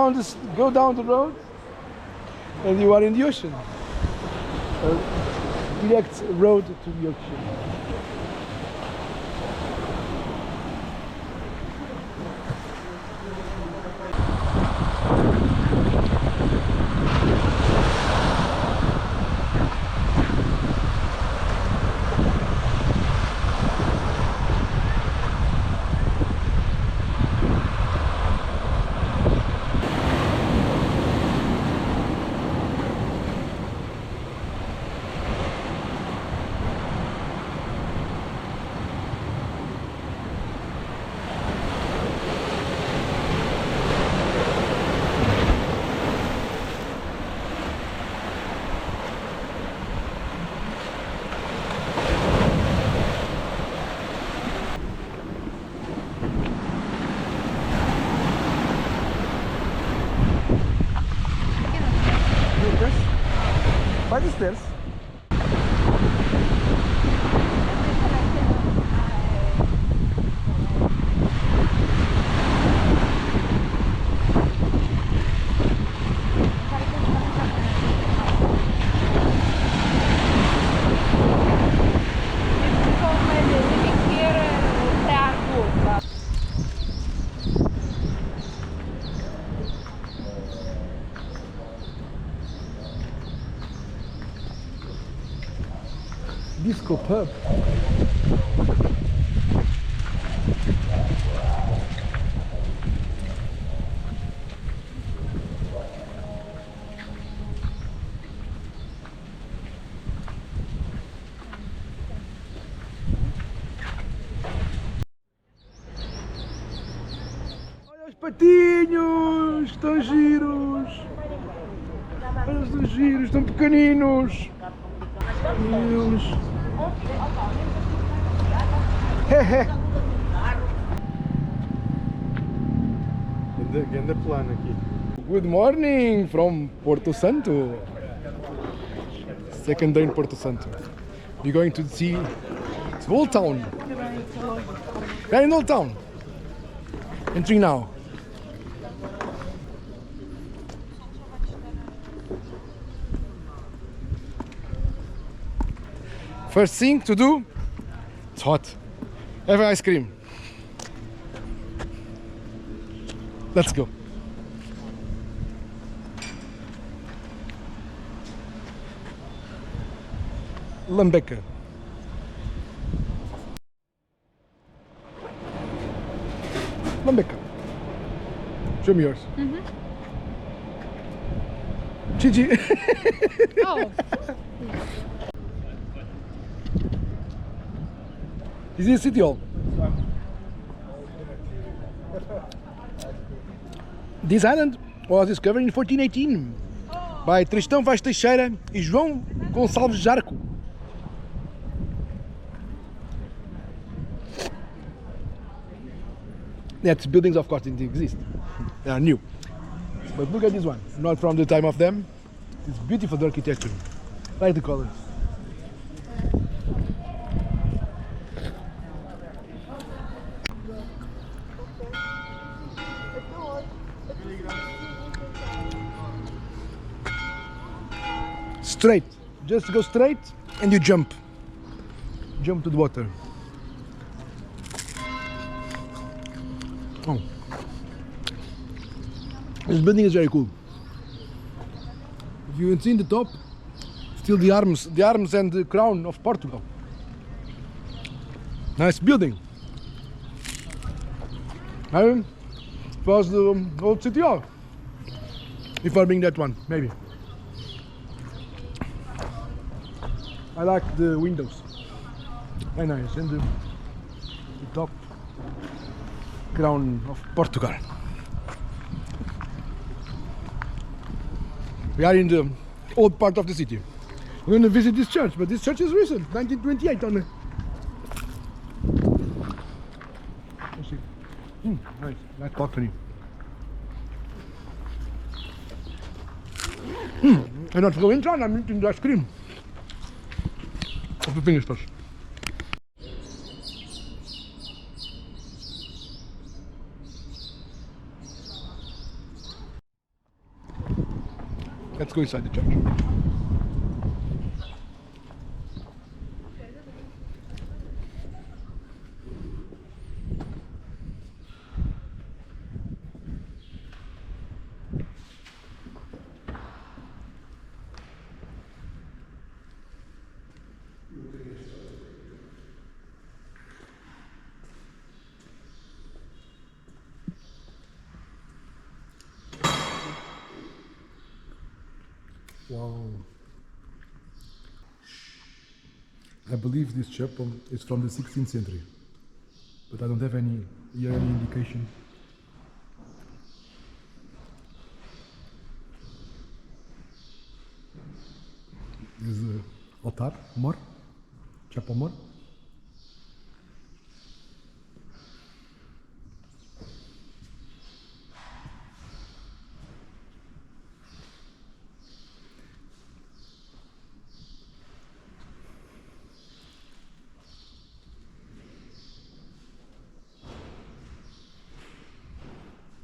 down this, go down the road, and you are in the ocean. A direct road to the ocean. By the stairs. Disco pub. Olha os patinhos, estão giros. Olha os giros, estão pequeninos. Eles. Ganda plano aqui. Good morning from Porto Santo. Second day in Porto Santo. We're going to see the whole town. We're in the whole town. Entering now. First thing to do, it's hot. Have ice cream. Let's go. Lambeca. Lambeca. Show me yours. Gigi. Oh. Is this City Hall? This island was discovered in 1418 by Tristão Vaz Teixeira e João Gonçalves Jarco. That buildings of course didn't exist, they are new. But look at this one, not from the time of them. It's beautiful architecture, I like the colors. Straight, just go straight and you jump to the water. Oh, this building is very cool. If you can see in the top, still the arms and the crown of Portugal. Nice building. It was the old city hall. Before being that one, maybe. I like the windows, very nice, and the top crown of Portugal. We are in the old part of the city. We're going to visit this church, but this church is recent, 1928 on the... Let's see. Nice, like balcony. I don't go in, John, I'm eating the ice cream. Of the finish first. Let's go inside the church. Wow. I believe this chapel is from the 16th century, but I don't have any indication. This is the altar, more, chapel more.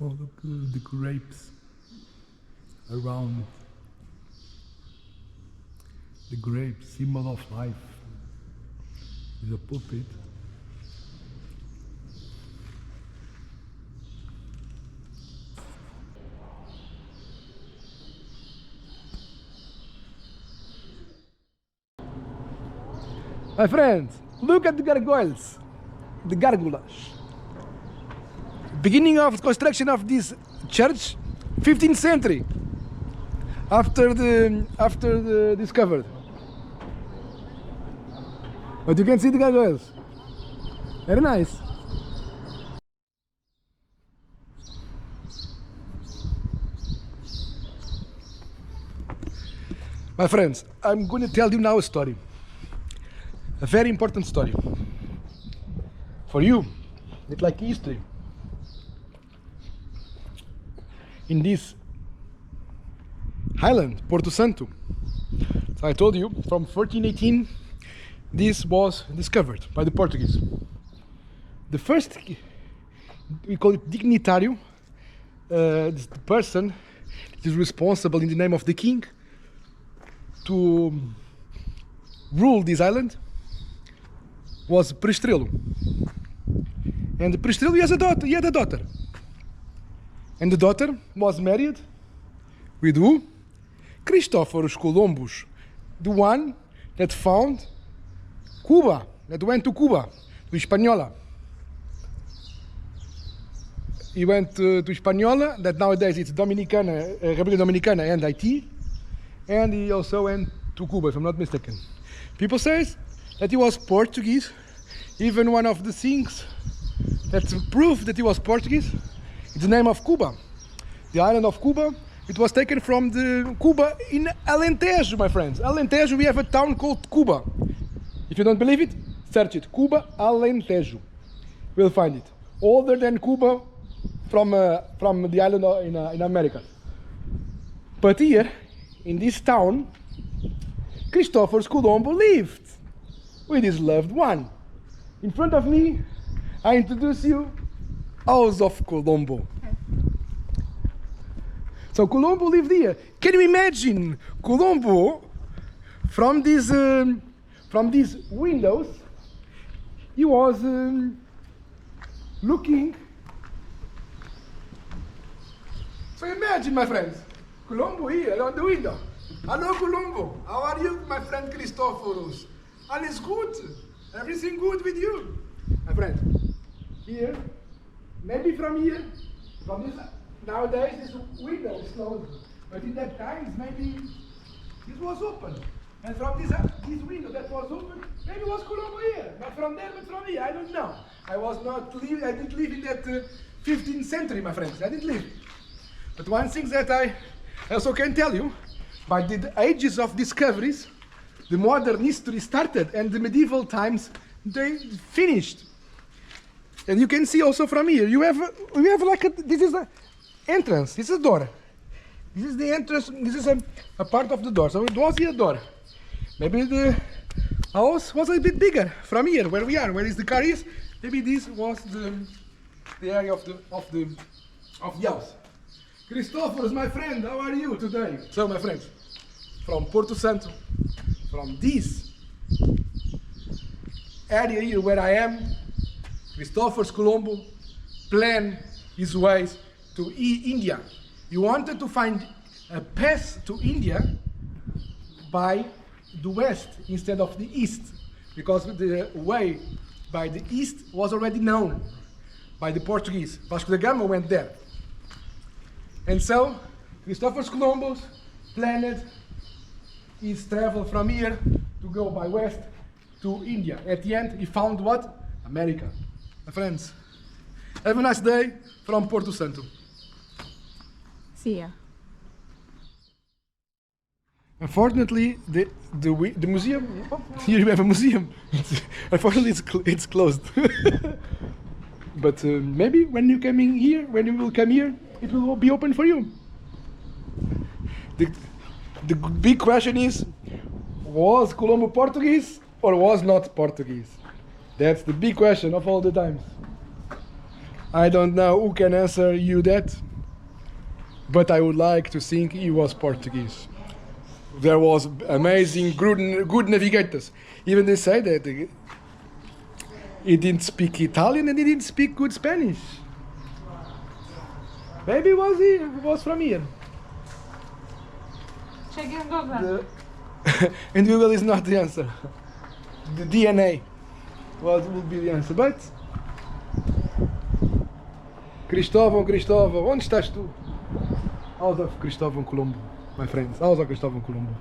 Oh, look at the grapes around. The grapes, symbol of life. Is a pulpit. My friends, look at the gargoyles, the gargoyles. Beginning of construction of this church, 15th century, after the discovered. But you can see the gargoyles. Very nice. My friends, I'm going to tell you now a story. A very important story. For you, it's like history. In this island, Porto Santo. So I told you, from 1418, this was discovered by the Portuguese. The first, we call it dignitário, this the person that is responsible in the name of the king to rule this island, was Prestrelo. And Prestrelo he had a daughter. And the daughter was married with who? Cristóvão Colombo, the one that found Cuba, that went to Cuba, to Hispaniola. He went to Hispaniola, that nowadays it's Dominicana, República Dominicana and Haiti, and he also went to Cuba, if I'm not mistaken. People say that he was Portuguese. Even one of the things that prove that he was Portuguese, it's the name of Cuba. The island of Cuba, it was taken from the Cuba in Alentejo, my friends. Alentejo, we have a town called Cuba. If you don't believe it, search it. Cuba, Alentejo. We'll find it. Older than Cuba from the island in America. But here, in this town, Cristóvão Colombo lived with his loved one. In front of me, I introduce you House of Colombo. So Colombo lived here. Can you imagine Colombo from these windows? He was looking. So imagine, my friends, Colombo here on the window. Hello, Colombo. How are you, my friend Cristóvão? All is good. Everything good with you, my friend. Here, maybe from here, from this. Nowadays this window is closed, but in that times maybe this was open. And from this window that was open, maybe it was Colombo here. Not from there, but from here. I don't know. I didn't live in that 15th century, my friends. I didn't live. But one thing that I also can tell you, by the ages of discoveries, the modern history started and the medieval times, they finished. And you can see also from here, we have like this is a entrance, this is a door. This is the entrance, this is a part of the door. So it was here a door. Maybe the house was a bit bigger from here, where we are, where is the car is. Maybe this was the area of the house. Cristóvão, my friend, how are you today? So my friends, from Porto Santo, from this area here where I am, Cristóvão Colombo planned his ways to India. He wanted to find a path to India by the west instead of the east, because the way by the east was already known by the Portuguese. Vasco da Gama went there. And so, Cristóvão Colombo planned his travel from here to go by west to India. At the end, he found what? America. My friends, have a nice day from Porto Santo. See ya. Unfortunately, the museum, oh, here you have a museum. Unfortunately, it's closed. But maybe when you will come here, it will be open for you. The big question is, was Colombo Portuguese or was not Portuguese? That's the big question of all the times. I don't know who can answer you that, but I would like to think he was Portuguese. There was amazing, good navigators. Even they say that he didn't speak Italian and he didn't speak good Spanish. Maybe he was from here. Check in Google. And Google is not the answer. The DNA would be the answer. But Cristóvão, onde estás tu? Out of Cristóvão Colombo, my friends. Out of Cristóvão Colombo.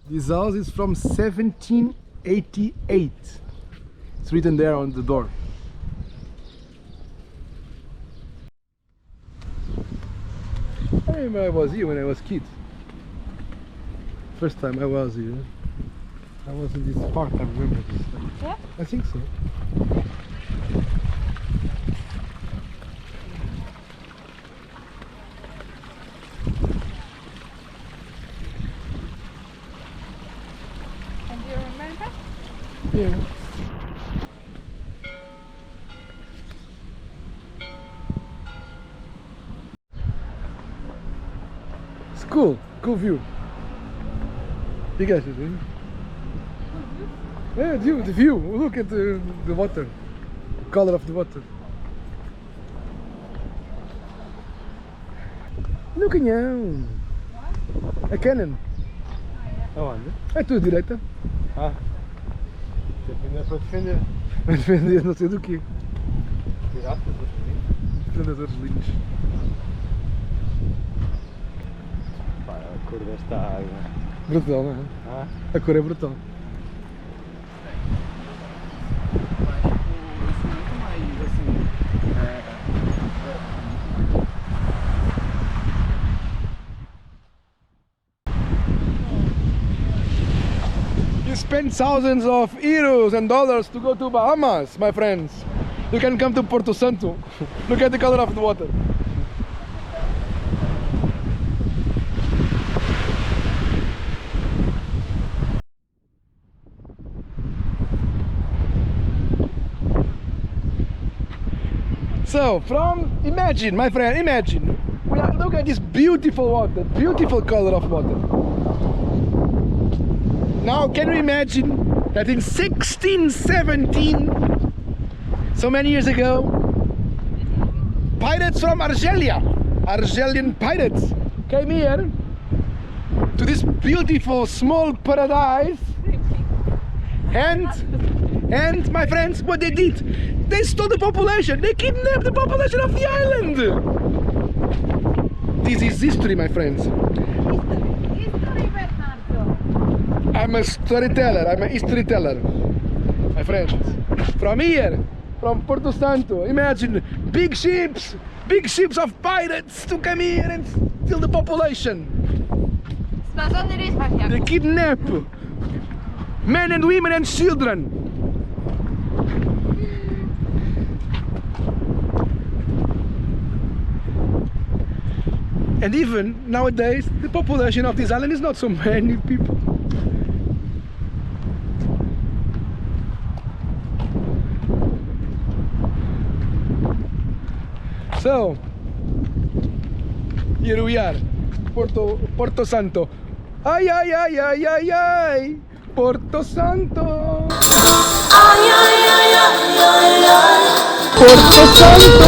This house is from 1788. It's written there on the door. I remember I was here when I was a kid. First time I was here. I was in this park, I remember this. Yeah? I think so. And do you remember? Yeah. It's cool view. You guys, isn't it? Yeah, the view. Look at the water, the color of the water. No canhão. A cannon. Aonde? É tua direita. Ah, ainda é para defender. Vai defender não sei do quê. Piratas, Predadores lindos. pá, a cor desta água. Brutal, não é? Ah, A cor é brutal. isso muito mais assim. spend thousands of euros and dollars to go to Bahamas, my friends. You can come to Porto Santo. Look at the color of the water. So, imagine, my friend, imagine. Look at this beautiful water, beautiful color of water. Now, can you imagine that in 1617, so many years ago, pirates from Argelian pirates, came here to this beautiful small paradise, and my friends, what they did, they stole the population, they kidnapped the population of the island. This is history, my friends. History, Bernardo. I'm a storyteller, I'm a history teller, my friends. From here, from Porto Santo, imagine big ships of pirates to come here and steal the population. They kidnap men and women and children. And even nowadays, the population of this island is not so many people. So, here we are, Porto Santo. Ay, ay, ay, ay, ay, ay, Porto Santo. Ay, ay, ay, ay, ay, ay, Porto Santo.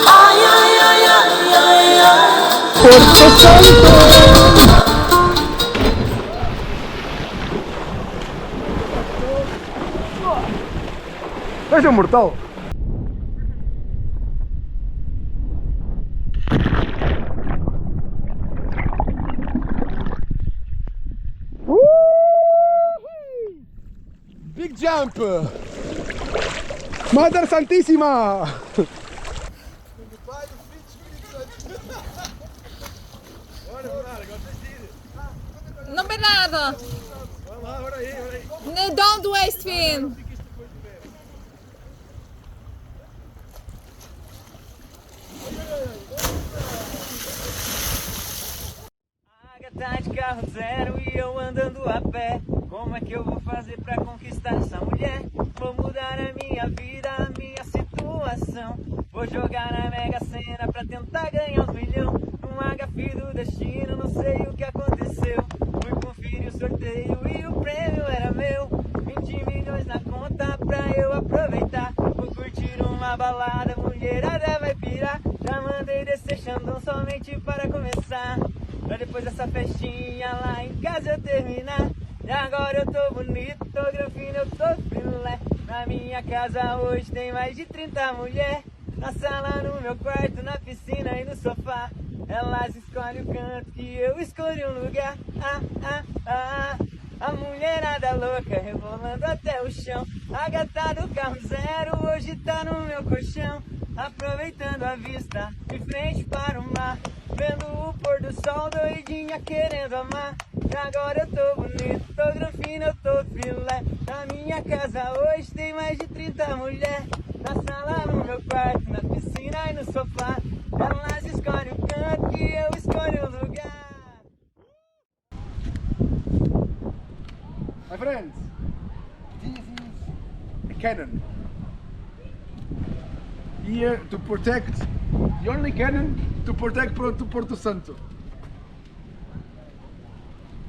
Ay, ay, ay, ay, ay, ay, Porto Santo. Es mortal. Big jump! Mother Santissima! Não, Bernardo. No, don't waste film. Tá de carro zero e eu andando a pé. Como é que eu vou fazer pra conquistar essa mulher? Vou mudar a minha vida, a minha situação. Vou jogar na Mega Sena pra tentar ganhar uns milhão. Um agafe do destino, não sei o que aconteceu. Fui conferir o sorteio e o prêmio era meu. 20 milhões na conta pra eu aproveitar. Vou curtir uma balada, mulherada vai pirar. Já mandei descer Xandão somente para começar. Pra depois dessa festinha lá em casa eu terminar. E agora eu tô bonito, tô granfino, eu tô filé. Na minha casa hoje tem mais de 30 mulheres. Na sala, no meu quarto, na piscina e no sofá. Elas escolhem o canto que eu escolhi um lugar. A mulherada louca rebolando até o chão. A gata do carro zero hoje tá no meu colchão. Aproveitando a vista de frente para o mar. Vendo o pôr do sol, doidinha querendo amar. E agora eu tô bonito, tô granfino, eu tô filé. Na minha casa hoje tem mais de 30 mulheres. Na sala, no meu quarto, na piscina e no sofá. Elas escolhem o canto que eu escolho o lugar. My friends, this is a cannon. Here to protect, the only cannon to protect Porto Santo.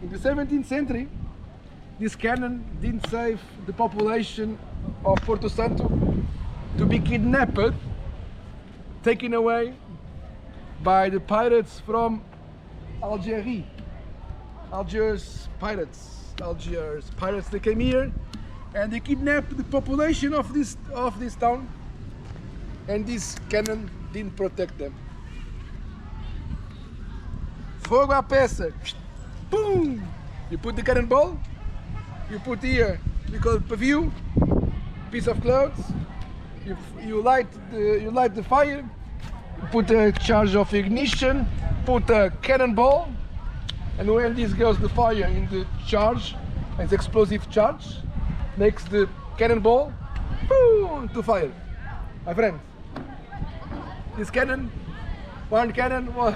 In the 17th century, this cannon didn't save the population of Porto Santo to be kidnapped, taken away by the pirates from Algeria. Algiers pirates. They came here and they kidnapped the population of this town, and this cannon didn't protect them. Fogo à peça. Boom! You put the cannonball. You put here. We call it pavio. Piece of clothes. You light the fire. You put a charge of ignition. Put a cannonball. and when this goes the fire in the charge, it's explosive charge, makes the cannonball boom, to fire. My friend, this cannon, one cannon will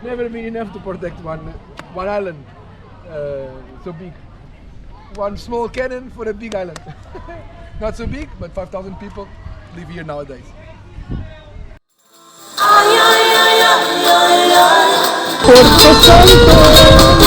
never be enough to protect one island so big. One small cannon for a big island. Not so big, but 5,000 people live here nowadays. Porto Santo.